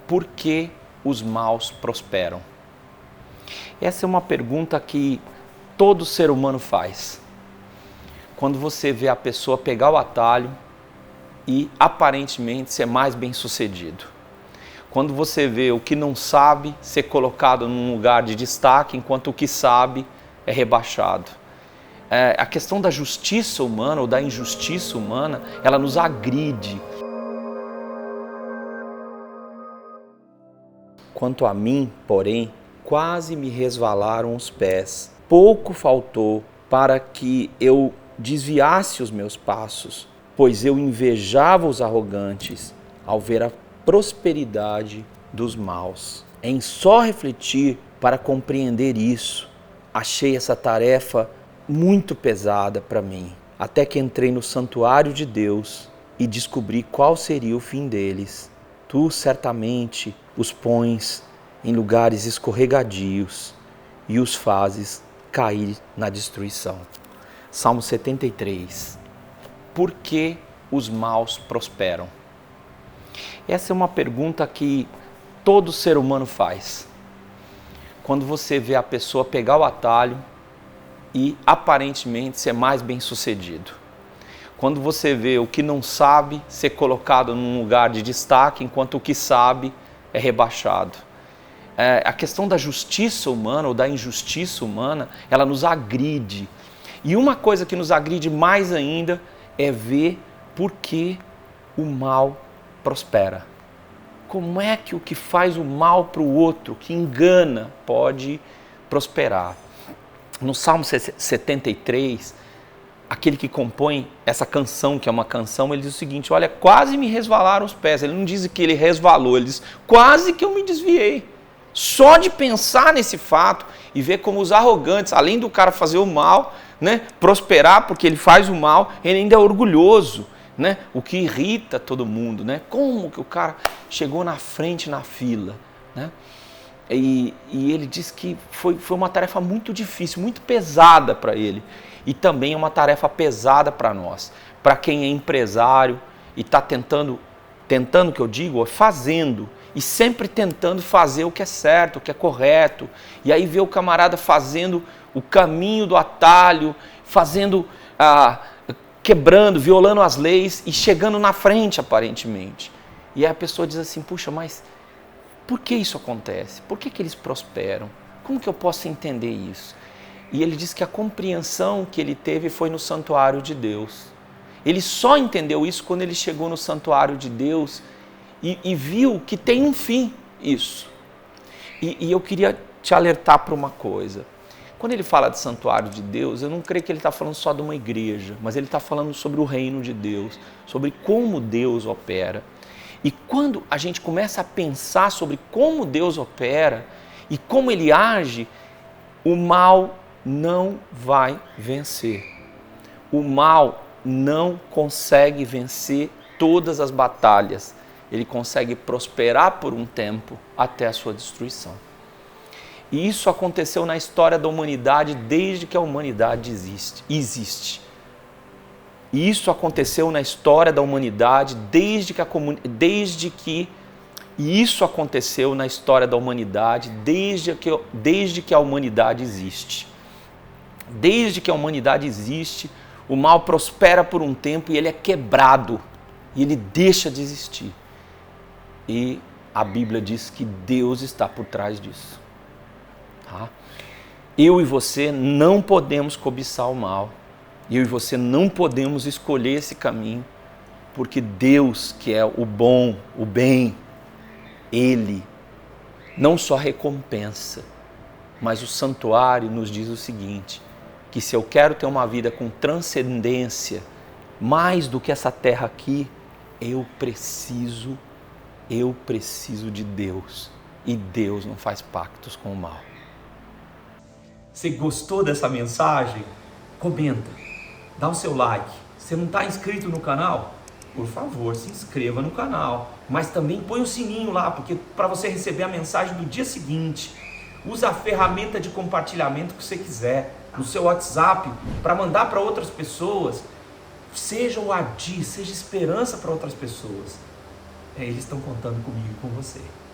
por que os maus prosperam? Essa é uma pergunta que todo ser humano faz. Quando você vê a pessoa pegar o atalho e aparentemente ser mais bem-sucedido. Quando você vê o que não sabe ser colocado num lugar de destaque, enquanto o que sabe é rebaixado. A questão da justiça humana ou da injustiça humana, ela nos agride. Quanto a mim, porém, quase me resvalaram os pés. Pouco faltou para que eu desviasse os meus passos, pois eu invejava os arrogantes ao ver a prosperidade dos maus. Em só refletir para compreender isso, achei essa tarefa muito pesada para mim, até que entrei no santuário de Deus e descobri qual seria o fim deles. Tu certamente os pões em lugares escorregadios e os fazes cair na destruição. Salmo 73. Por que os maus prosperam? Essa é uma pergunta que todo ser humano faz. Quando você vê a pessoa pegar o atalho e aparentemente ser mais bem-sucedido. Quando você vê o que não sabe ser colocado num lugar de destaque, enquanto o que sabe é rebaixado. A questão da justiça humana ou da injustiça humana, ela nos agride. E uma coisa que nos agride mais ainda é ver por que o mal prospera. Como é que o que faz o mal para o outro, que engana, pode prosperar? No Salmo 73, aquele que compõe essa canção, que é uma canção, ele diz o seguinte: olha, quase me resvalaram os pés. Ele não diz que ele resvalou, ele diz quase que eu me desviei. Só de pensar nesse fato e ver como os arrogantes, além do cara fazer o mal, né, prosperar porque ele faz o mal, ele ainda é orgulhoso, né, o que irrita todo mundo, né? Como que o cara chegou na frente na fila, né? E ele diz que foi uma tarefa muito difícil, muito pesada para ele. E também é uma tarefa pesada para nós. Para quem é empresário e está tentando que eu digo, fazendo. E sempre tentando fazer o que é certo, o que é correto. E aí vê o camarada fazendo o caminho do atalho, quebrando, violando as leis e chegando na frente aparentemente. E aí a pessoa diz assim, puxa, mas por que isso acontece? Por que eles prosperam? Como que eu posso entender isso? E ele diz que a compreensão que ele teve foi no santuário de Deus. Ele só entendeu isso quando ele chegou no santuário de Deus e viu que tem um fim isso. E eu queria te alertar para uma coisa. Quando ele fala de santuário de Deus, eu não creio que ele está falando só de uma igreja, mas ele está falando sobre o reino de Deus, sobre como Deus opera. E quando a gente começa a pensar sobre como Deus opera e como Ele age, o mal não vai vencer. O mal não consegue vencer todas as batalhas. Ele consegue prosperar por um tempo até a sua destruição. E isso aconteceu na história da humanidade desde que a humanidade existe. E isso aconteceu na história da humanidade desde que a humanidade existe. Desde que a humanidade existe, o mal prospera por um tempo e ele é quebrado. E ele deixa de existir. E a Bíblia diz que Deus está por trás disso. Tá? Eu e você não podemos cobiçar o mal. Eu e você não podemos escolher esse caminho, porque Deus, que é o bom, o bem, Ele não só recompensa, mas o santuário nos diz o seguinte, que se eu quero ter uma vida com transcendência, mais do que essa terra aqui, eu preciso de Deus. E Deus não faz pactos com o mal. Você gostou dessa mensagem? Comenta. Dá o seu like. Você não está inscrito no canal? Por favor, se inscreva no canal. Mas também põe o sininho lá, porque para você receber a mensagem do dia seguinte. Usa a ferramenta de compartilhamento que você quiser no seu WhatsApp para mandar para outras pessoas. Seja o Adi, seja esperança para outras pessoas. Eles estão contando comigo e com você.